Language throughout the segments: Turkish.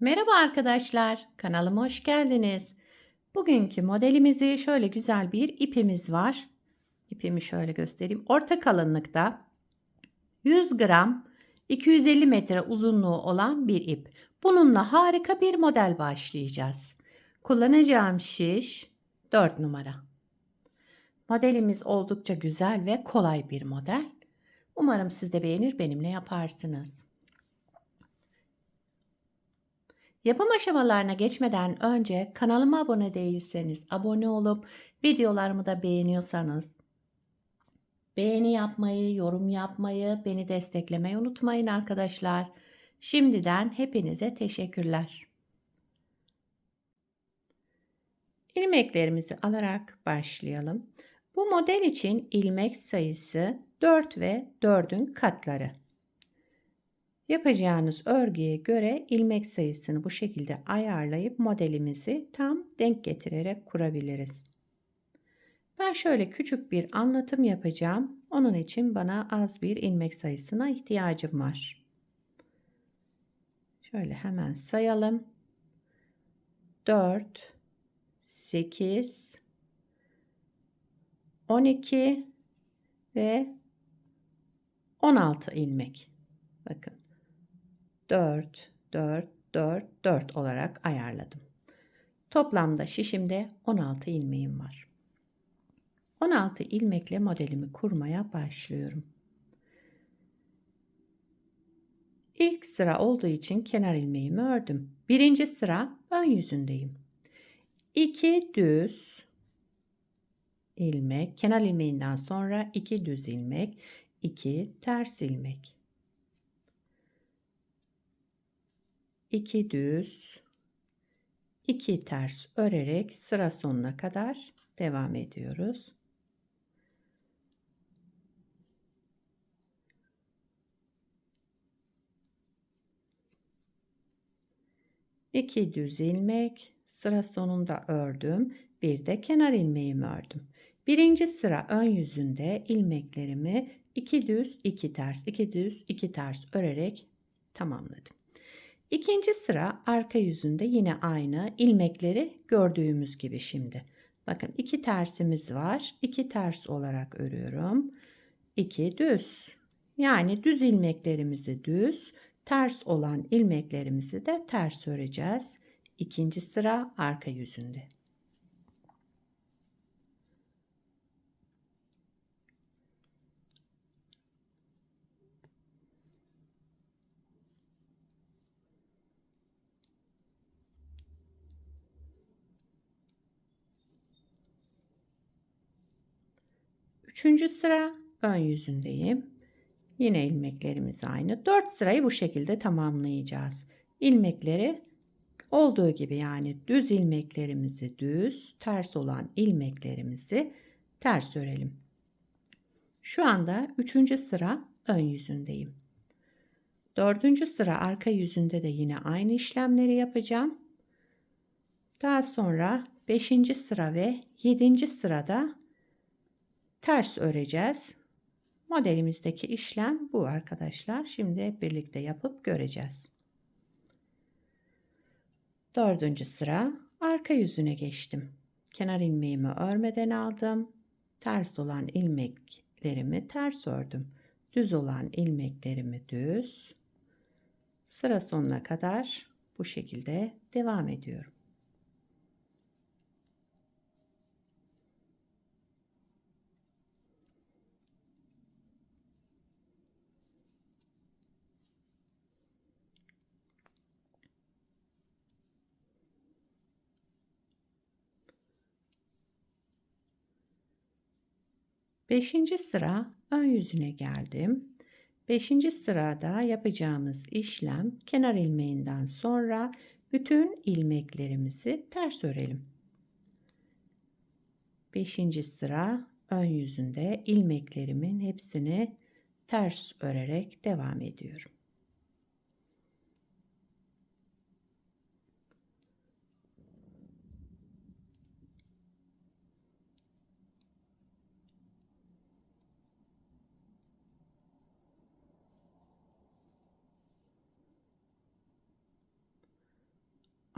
Merhaba arkadaşlar, kanalıma hoş geldiniz. Bugünkü modelimizi şöyle güzel bir ipimiz var. İpimi şöyle göstereyim. Orta kalınlıkta 100 gram 250 metre uzunluğu olan bir ip. Bununla harika bir model başlayacağız. Kullanacağım şiş 4 numara. Modelimiz oldukça güzel ve kolay bir model. Umarım siz de beğenir benimle yaparsınız. Yapım aşamalarına geçmeden önce kanalıma abone değilseniz abone olup videolarımı da beğeniyorsanız beğeni yapmayı, yorum yapmayı, beni desteklemeyi unutmayın arkadaşlar. Şimdiden hepinize teşekkürler. İlmeklerimizi alarak başlayalım. Bu model için ilmek sayısı 4 ve 4'ün katları. Yapacağınız örgüye göre ilmek sayısını bu şekilde ayarlayıp modelimizi tam denk getirerek kurabiliriz. Ben şöyle küçük bir anlatım yapacağım. Onun için bana az bir ilmek sayısına ihtiyacım var. Şöyle hemen sayalım. 4, 8, 12 ve 16 ilmek. Bakın 4, 4, 4, 4 olarak ayarladım. Toplamda şişimde 16 ilmeğim var. 16 ilmekle modelimi kurmaya başlıyorum. İlk sıra olduğu için kenar ilmeğimi ördüm. Birinci sıra ön yüzündeyim. 2 düz ilmek, kenar ilmeğinden sonra 2 düz ilmek, 2 ters ilmek. 2 düz, 2 ters örerek sıra sonuna kadar devam ediyoruz. 2 düz ilmek, sıra sonunda ördüm. Bir de kenar ilmeğimi ördüm. Birinci sıra ön yüzünde ilmeklerimi 2 düz 2 ters 2 düz 2 ters örerek tamamladım. İkinci sıra arka yüzünde yine aynı ilmekleri gördüğümüz gibi şimdi. Bakın 2 tersimiz var. 2 ters olarak örüyorum. 2 düz. Yani düz ilmeklerimizi düz, ters olan ilmeklerimizi de ters öreceğiz. İkinci sıra arka yüzünde. Üçüncü sıra ön yüzündeyim. Yine ilmeklerimiz aynı. 4 sırayı bu şekilde tamamlayacağız. İlmekleri olduğu gibi yani düz ilmeklerimizi düz, ters olan ilmeklerimizi ters örelim. Şu anda 3. sıra ön yüzündeyim. 4. sıra arka yüzünde de yine aynı işlemleri yapacağım. Daha sonra 5. sıra ve 7. sırada ters öreceğiz. Modelimizdeki işlem bu arkadaşlar. Şimdi hep birlikte yapıp göreceğiz. 4. sıra arka yüzüne geçtim. Kenar ilmeğimi örmeden aldım. Ters olan ilmeklerimi ters ördüm. Düz olan ilmeklerimi düz. Sıra sonuna kadar bu şekilde devam ediyorum. Beşinci sıra ön yüzüne geldim. Beşinci sırada yapacağımız işlem kenar ilmeğinden sonra bütün ilmeklerimizi ters örelim. Beşinci sıra ön yüzünde ilmeklerimin hepsini ters örerek devam ediyorum.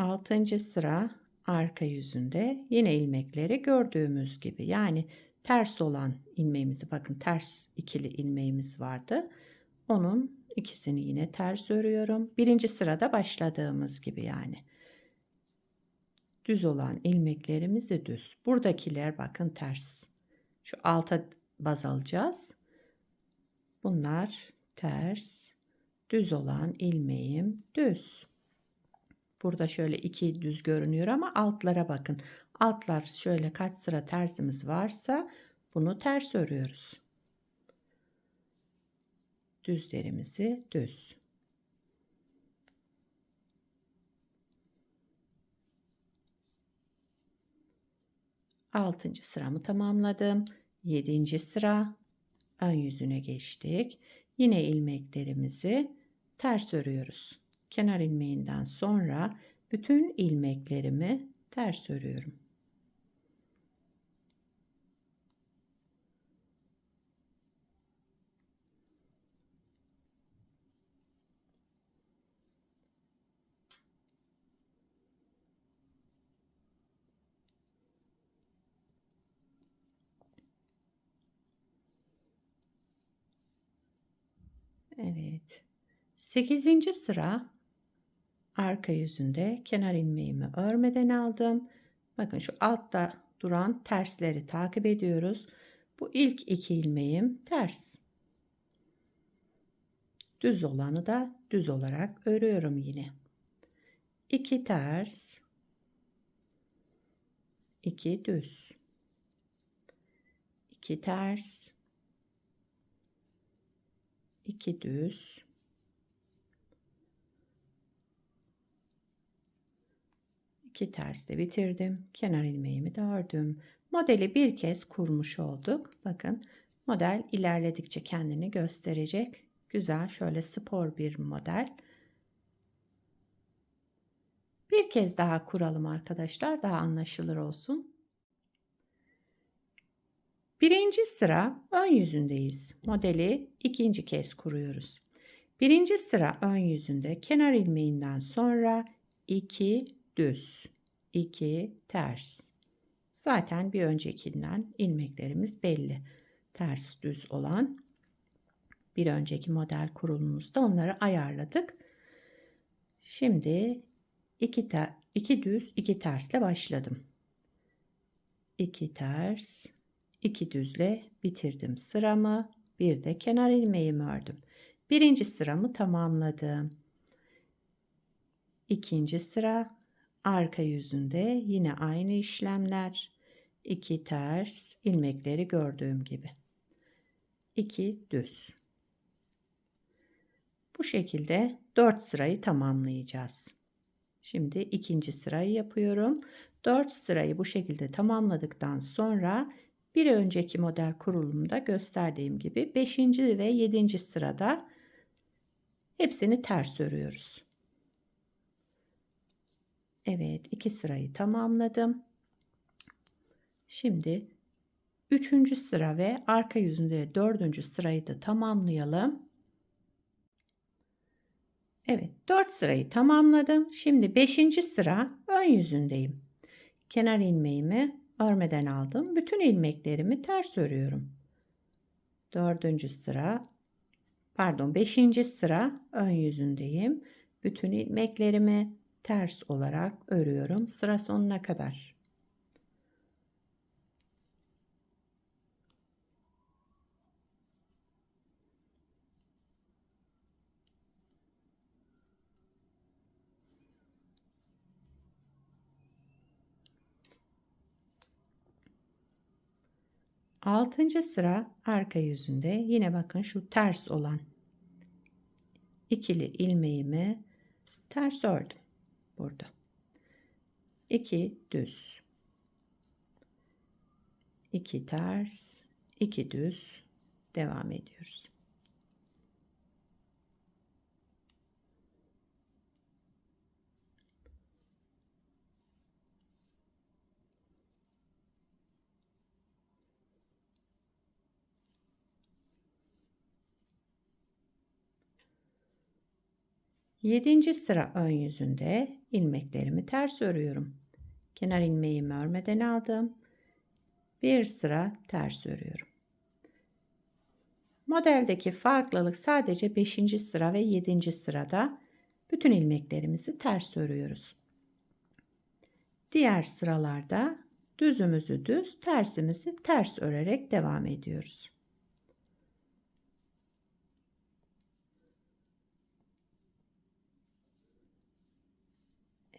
6. sıra arka yüzünde yine ilmekleri gördüğümüz gibi, yani ters olan ilmeğimizi, bakın ters ikili ilmeğimiz vardı. Onun ikisini yine ters örüyorum. Birinci sırada başladığımız gibi, yani düz olan ilmeklerimizi düz. Buradakiler bakın ters. Şu alta baz alacağız. Bunlar ters. Düz olan ilmeğim düz. Burada şöyle iki düz görünüyor ama altlara bakın. Altlar şöyle kaç sıra tersimiz varsa bunu ters örüyoruz. Düzlerimizi düz. Altıncı sıramı tamamladım. 7. sıra ön yüzüne geçtik. Yine ilmeklerimizi ters örüyoruz. Kenar ilmeğinden sonra bütün ilmeklerimi ters örüyorum. Evet. 8. sıra arka yüzünde kenar ilmeğimi örmeden aldım. Bakın şu altta duran tersleri takip ediyoruz. Bu ilk iki ilmeğim ters. Düz olanı da düz olarak örüyorum yine. 2 ters, 2 düz. 2 ters, 2 düz. 2 tersle bitirdim. Kenar ilmeğimi de ördüm. Modeli bir kez kurmuş olduk. Bakın model ilerledikçe kendini gösterecek. Güzel, şöyle spor bir model. Bir kez daha kuralım arkadaşlar, daha anlaşılır olsun. Birinci sıra ön yüzündeyiz. Modeli ikinci kez kuruyoruz. Birinci sıra ön yüzünde kenar ilmeğinden sonra 2 düz, 2 ters. Zaten bir öncekinden ilmeklerimiz belli. Ters düz olan bir önceki model kurulumumuzda onları ayarladık. Şimdi 2 düz 2 tersle başladım. 2 ters 2 düzle bitirdim sıramı. Bir de kenar ilmeğimi ördüm. Birinci sıramı tamamladım. İkinci sıra arka yüzünde yine aynı işlemler. 2 ters ilmekleri gördüğüm gibi. 2 düz. Bu şekilde 4 sırayı tamamlayacağız. Şimdi ikinci sırayı yapıyorum. 4 sırayı bu şekilde tamamladıktan sonra bir önceki model kurulumda gösterdiğim gibi 5. ve 7. sırada hepsini ters örüyoruz. Evet, 2 sırayı tamamladım. Şimdi 3. sıra ve arka yüzünde 4. sırayı da tamamlayalım. Evet, 4 sırayı tamamladım. Şimdi 5. sıra ön yüzündeyim. Kenar ilmeğimi örmeden aldım. Bütün ilmeklerimi ters örüyorum. 5. sıra ön yüzündeyim. Bütün ilmeklerimi ters olarak örüyorum sıra sonuna kadar. Altıncı sıra arka yüzünde yine bakın şu ters olan ikili ilmeğimi ters ördüm burada. 2 düz, 2 ters, 2 düz devam ediyoruz. 7. sıra ön yüzünde ilmeklerimi ters örüyorum. Kenar ilmeğimi örmeden aldım. Bir sıra ters örüyorum. Modeldeki farklılık sadece 5. sıra ve 7. sırada bütün ilmeklerimizi ters örüyoruz. Diğer sıralarda düzümüzü düz, tersimizi ters örerek devam ediyoruz.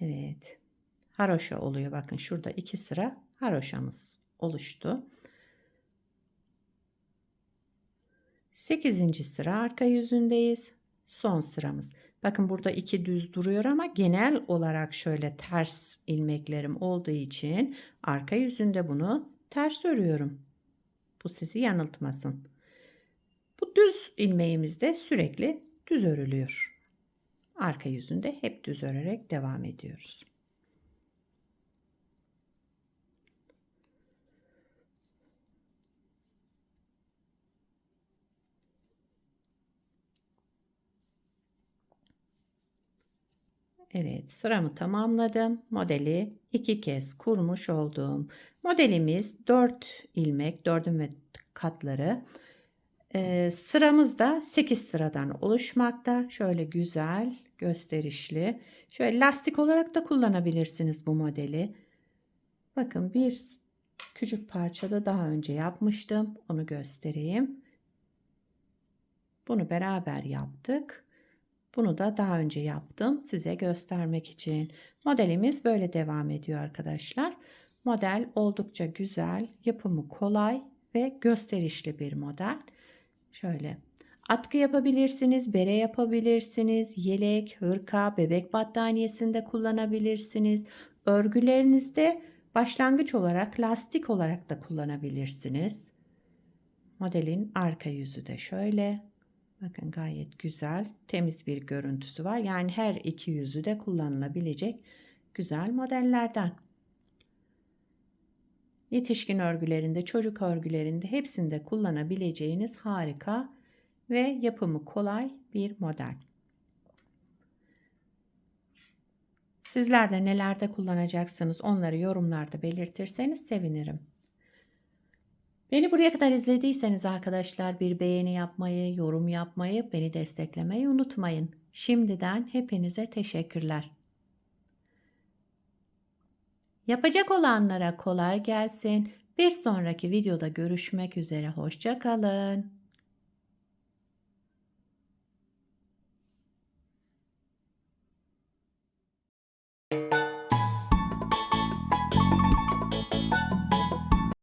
Evet. Haroşa oluyor. Bakın şurada 2 sıra haroşamız oluştu. 8. sıra arka yüzündeyiz. Son sıramız. Bakın burada 2 düz duruyor ama genel olarak şöyle ters ilmeklerim olduğu için arka yüzünde bunu ters örüyorum. Bu sizi yanıltmasın. Bu düz ilmeğimiz de sürekli düz örülüyor. Arka yüzünde hep düz örerek devam ediyoruz. Evet, sıramı tamamladım. Modeli 2 kez kurmuş oldum. Modelimiz 4 ilmek, 4'ün ve katları. Sıramız da 8 sıradan oluşmakta. Şöyle güzel, gösterişli. Şöyle lastik olarak da kullanabilirsiniz bu modeli. Bakın bir küçük parçada daha önce yapmıştım. Onu göstereyim. Bunu beraber yaptık. Bunu da daha önce yaptım size göstermek için. Modelimiz böyle devam ediyor arkadaşlar. Model oldukça güzel, yapımı kolay ve gösterişli bir model. Şöyle atkı yapabilirsiniz, bere yapabilirsiniz, yelek, hırka, bebek battaniyesinde kullanabilirsiniz. Örgülerinizde başlangıç olarak lastik olarak da kullanabilirsiniz. Modelin arka yüzü de şöyle. Bakın gayet güzel, temiz bir görüntüsü var. Yani her iki yüzü de kullanılabilecek güzel modellerden. Yetişkin örgülerinde, çocuk örgülerinde hepsinde kullanabileceğiniz harika ve yapımı kolay bir model. Sizler de nelerde kullanacaksınız onları yorumlarda belirtirseniz sevinirim. Beni buraya kadar izlediyseniz arkadaşlar bir beğeni yapmayı, yorum yapmayı, beni desteklemeyi unutmayın. Şimdiden hepinize teşekkürler. Yapacak olanlara kolay gelsin. Bir sonraki videoda görüşmek üzere. Hoşça kalın.